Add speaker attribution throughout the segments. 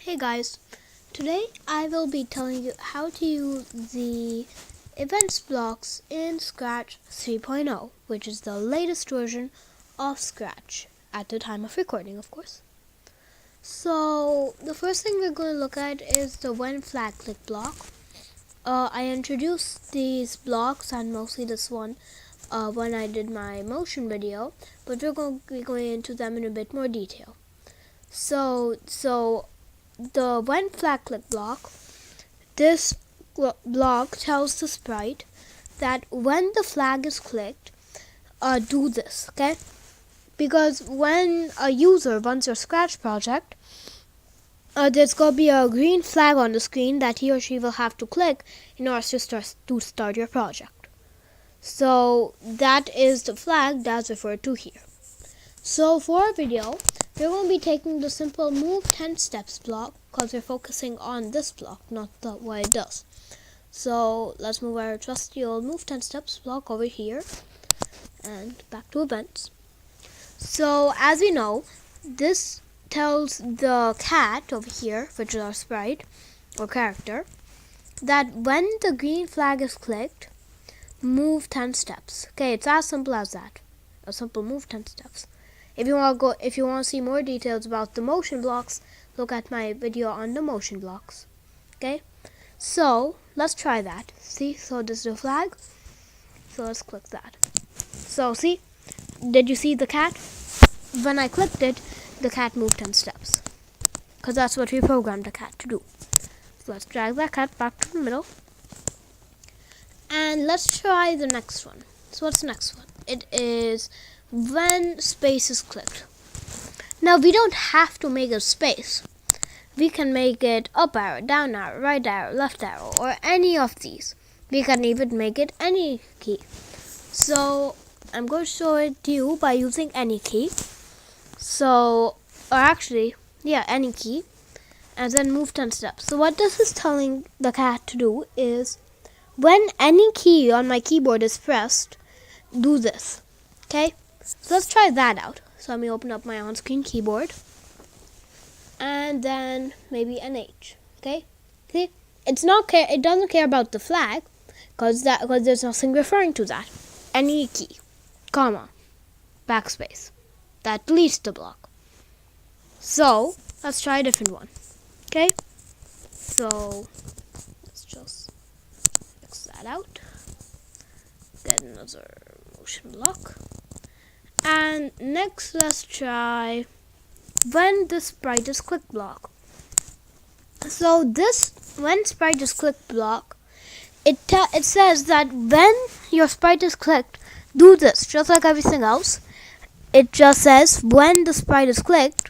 Speaker 1: Hey guys, today I will be telling you how to use the events blocks in Scratch 3.0, which is the latest version of Scratch at the time of recording, of course. So the first thing we're going to look at is the when flag click block. I introduced these blocks and mostly this one when I did my motion video, but we're going to be going into them in a bit more detail. So the when flag click block, this block tells the sprite that when the flag is clicked, do this, okay? Because when a user runs your Scratch project, there's going to be a green flag on the screen that he or she will have to click in order to start your project. So that is the flag that's referred to here. So for our video, we're going to be taking the simple move 10 steps block because we're focusing on this block, not what it does. So let's move our trusty old move 10 steps block over here and back to events. So as we know, this tells the cat over here, which is our sprite or character, that when the green flag is clicked, move 10 steps. Okay, it's as simple as that. A simple move 10 steps. If you want to see more details about the motion blocks, look at my video on the motion blocks. Okay, so let's try that. See, so this is the flag. So let's click that. So see, did you see the cat? When I clicked it, the cat moved 10 steps. Because that's what we programmed the cat to do. So let's drag that cat back to the middle. And let's try the next one. So what's the next one? It is when space is clicked. Now we don't have to make a space. We can make it up arrow, down arrow, right arrow, left arrow, or any of these. We can even make it any key. So I'm going to show it to you by using any key. So, or actually, yeah, any key. And then move 10 steps. So what this is telling the cat to do is, when any key on my keyboard is pressed, do this. Okay? So let's try that out. So let me open up my on-screen keyboard. And then maybe an H. Okay? See? It doesn't care about the flag because there's nothing referring to that. Any key, comma, backspace. That deletes the block. So let's try a different one. Okay? So let's just X that out. Get another motion block. And next, let's try when the sprite is click block. So this when sprite is click block, it says that when your sprite is clicked, do this, just like everything else. It just says when the sprite is clicked,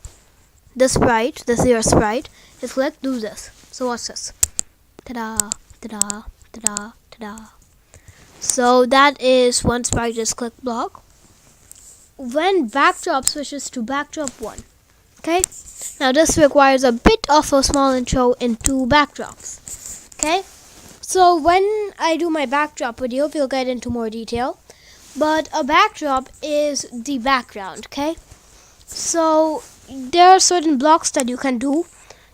Speaker 1: this your sprite is clicked, do this. So what's this? Ta-da, ta-da, ta-da, ta-da. So that is when sprite is click block. When backdrop switches to backdrop 1. Okay? Now this requires a bit of a small intro into backdrops. Okay? So when I do my backdrop video, we'll get into more detail. But a backdrop is the background, okay? So there are certain blocks that you can do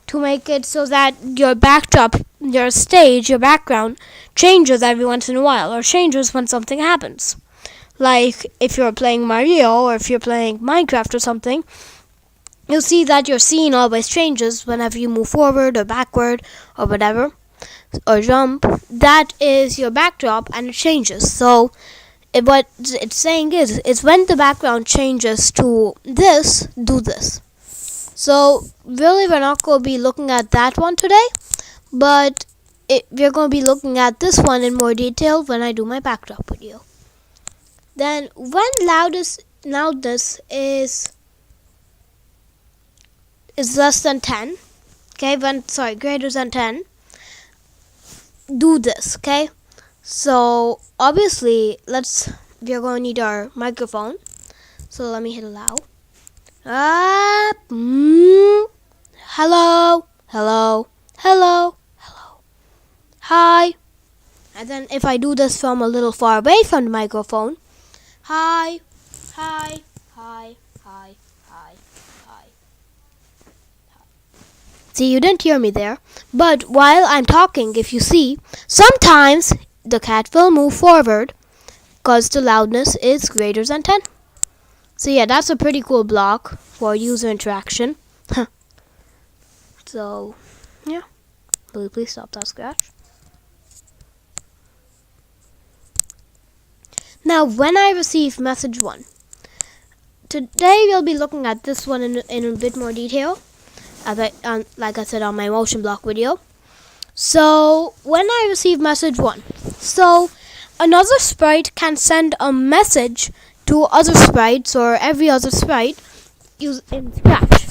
Speaker 1: to make it so that your backdrop, your stage, your background changes every once in a while or changes when something happens. Like if you're playing Mario or if you're playing Minecraft or something, you'll see that your scene always changes whenever you move forward or backward or whatever, or jump. That is your backdrop and it changes. So what it's saying is when the background changes to this, do this. So really we're not going to be looking at that one today, but we're going to be looking at this one in more detail when I do my backdrop video. Then when loudness is less than 10, okay, greater than 10, do this, okay? So obviously we're going to need our microphone. So let me hit allow. Hello, hello, hello, hello, hi. And then if I do this from a little far away from the microphone, hi, hi, hi, hi, hi, hi, hi. See, you didn't hear me there. But while I'm talking, if you see, sometimes the cat will move forward because the loudness is greater than 10. So yeah, that's a pretty cool block for user interaction. So, yeah. Will you please stop that scratch? Now, when I receive message 1, today we'll be looking at this one in a bit more detail, like I said on my motion block video. So, when I receive message 1, so another sprite can send a message to other sprites or every other sprite in Scratch.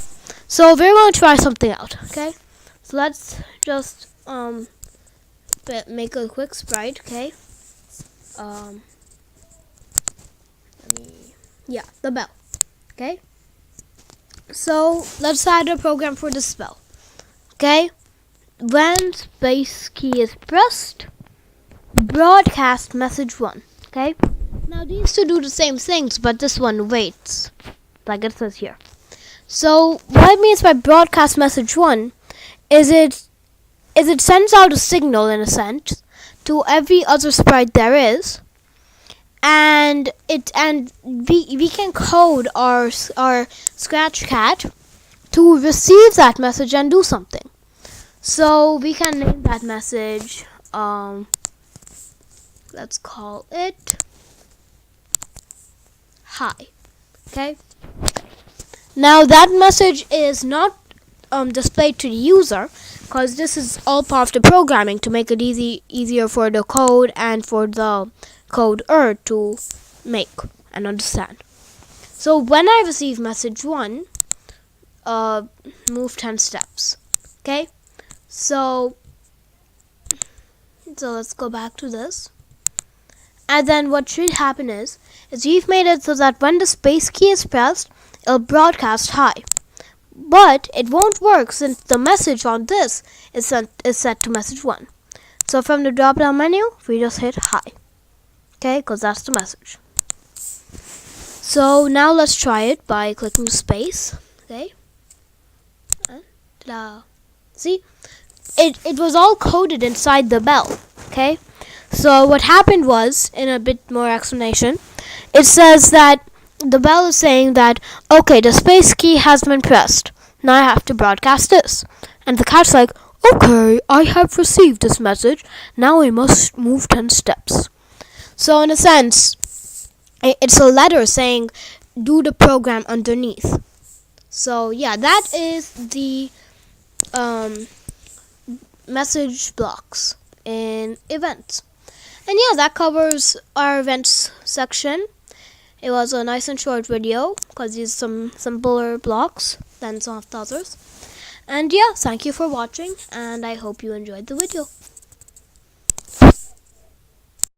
Speaker 1: So we're going to try something out, okay? So let's just make a quick sprite, okay? The bell, okay? So let's add a program for the spell, okay? When space key is pressed, broadcast message 1, okay? Now these two do the same things, but this one waits, like it says here. So what it means by broadcast message 1 is it sends out a signal, in a sense, to every other sprite there is, and we can code our Scratch cat to receive that message and do something. So we can name that message, let's call it hi, okay? Now that message is not displayed to the user, because this is all part of the programming to make it easier for the code and for the coder to make and understand. So when I receive message 1, move 10 steps, okay? So let's go back to this. And then what should happen is we've made it so that when the space key is pressed, it'll broadcast hi. But it won't work since the message on this is set to message 1. So from the drop down menu, we just hit hi, okay, because that's the message. So now let's try it by clicking space, okay? Ta-da. See, it was all coded inside the bell, okay? So what happened was, in a bit more explanation, it says that the bell is saying that, okay, the space key has been pressed. Now I have to broadcast this. And the cat's like, okay, I have received this message. Now I must move 10 steps. So in a sense, it's a letter saying, do the program underneath. So yeah, that is the message blocks in events. And yeah, that covers our events section. It was a nice and short video because these some simpler blocks than some of the others. And yeah, thank you for watching, and I hope you enjoyed the video.